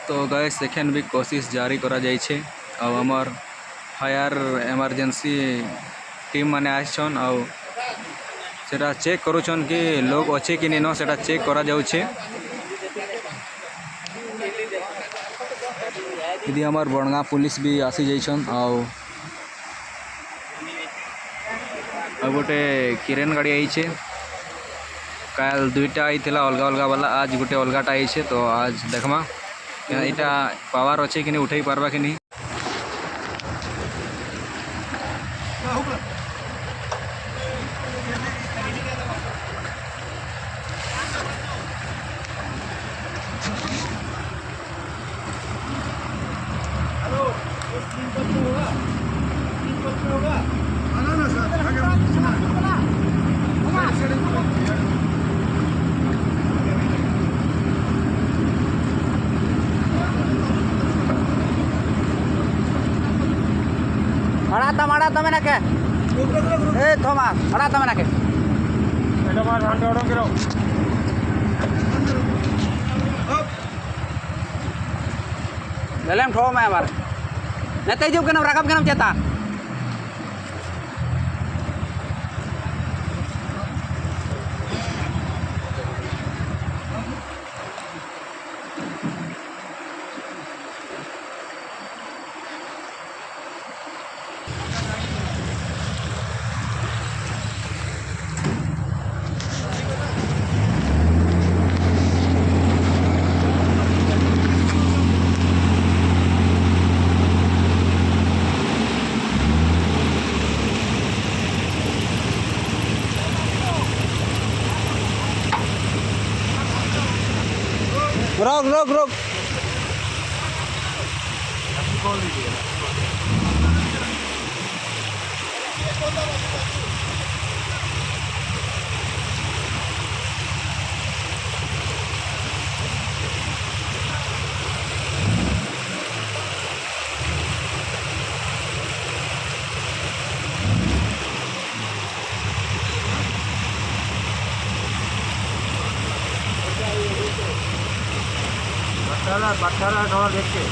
तो गए सेकेंड भी कोशिश जारी करा जाइए। और आमर फायर इमरजेंसी टीम माने आछन आउ सेटा चेक करुछन कि लोग अच्छे कि नहीं सेटा चेक करा जाउछे। यदि आमर बड़गा पुलिस भी आसी जाइछन आउ गोटे किरेन गाड़ी आइछे। काल दुईटा आई अलग अलग वाला आज गोटे अलगाटा आई। तो आज देखमा यहाँ पावर अच्छे कि नहीं उठे पार्बा कि नहीं। अड़ा मैंने के ए थोमा अड़ा मैंने के एटा मार हांडे ओडो करो लेलेम ठो मैं बार नेते जुब के नाम राघव के नाम चेता रोक रोक रोक $18 देख के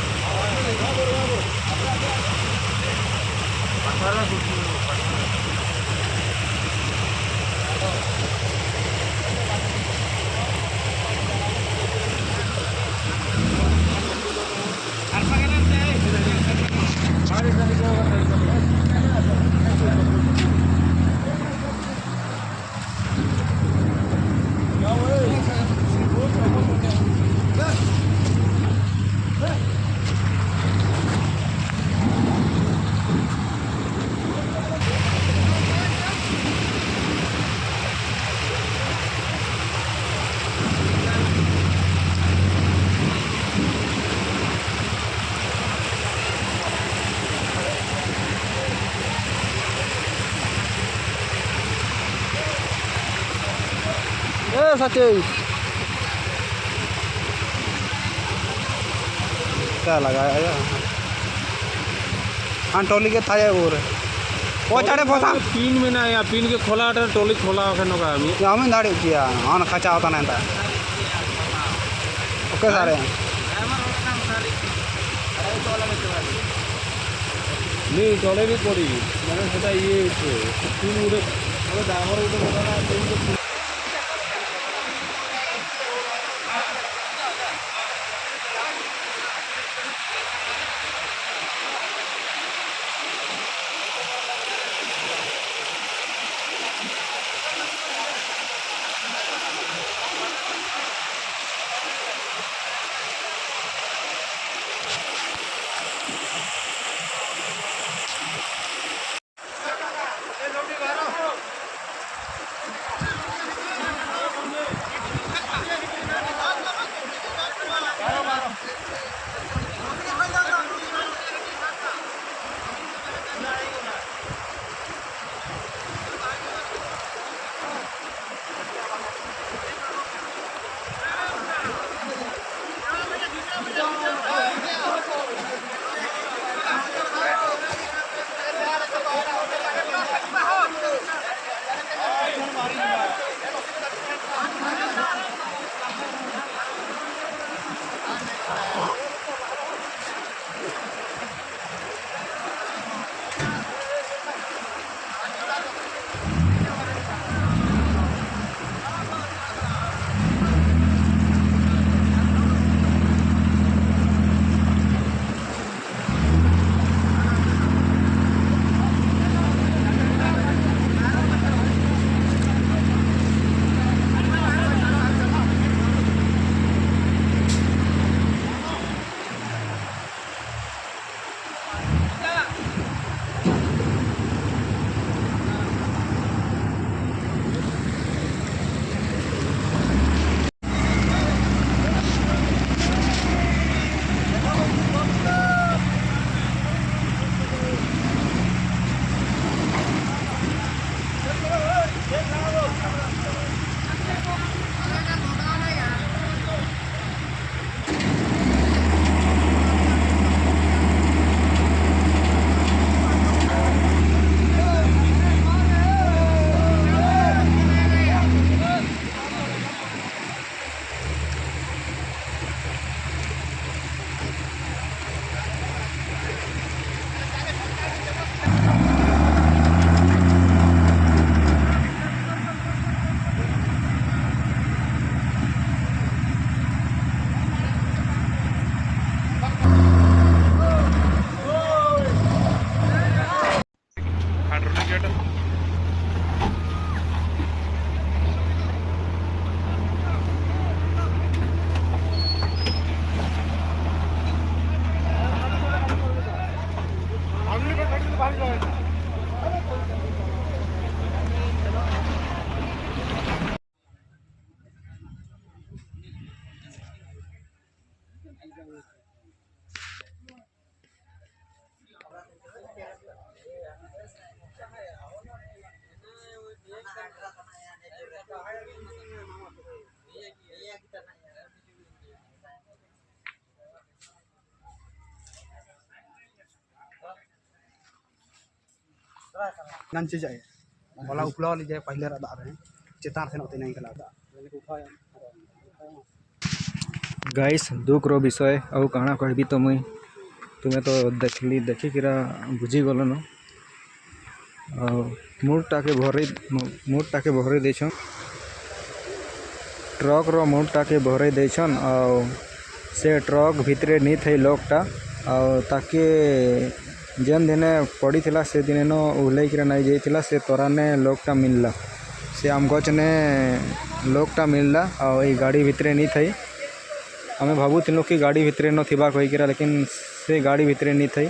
सचे क्या लगाया यार हाँ टोली के था वो रे पहुँचाड़े फसा पिन में ना या पिन के खोला टोली खोला हमें दाड़ी किया हाँ खचा होता नहीं था ओके सारे नहीं टोले भी पड़ी मैंने सोचा ये पिन उड़े ड्राइवर उड़े नंची जाए बोला उपला लीजिए पहले रहा रहे चेतान से होते नहीं गला गाइस दुखर विषय आउ काଣା कहबी तो मुई तुम्हें तो देखिकीरा बुझीगलन मुडटाके भरे देछन ट्रक रो मुडटाके भरे देछन आउ से ट्रक भितरे नी थे लोकटा आउ ताके जेन दिने पड़ी थिला से दिने न उहलेकिरा नहीं जाइथिला से तोराने लोकटा मिलला से आम गचने लोकटा मिलला आउ ई गाड़ी भितरे नी थई हमें भावुथिलु कि गाड़ी भितरे न थिबा कहिकिरा लेकिन से गाड़ी भितरे नी थई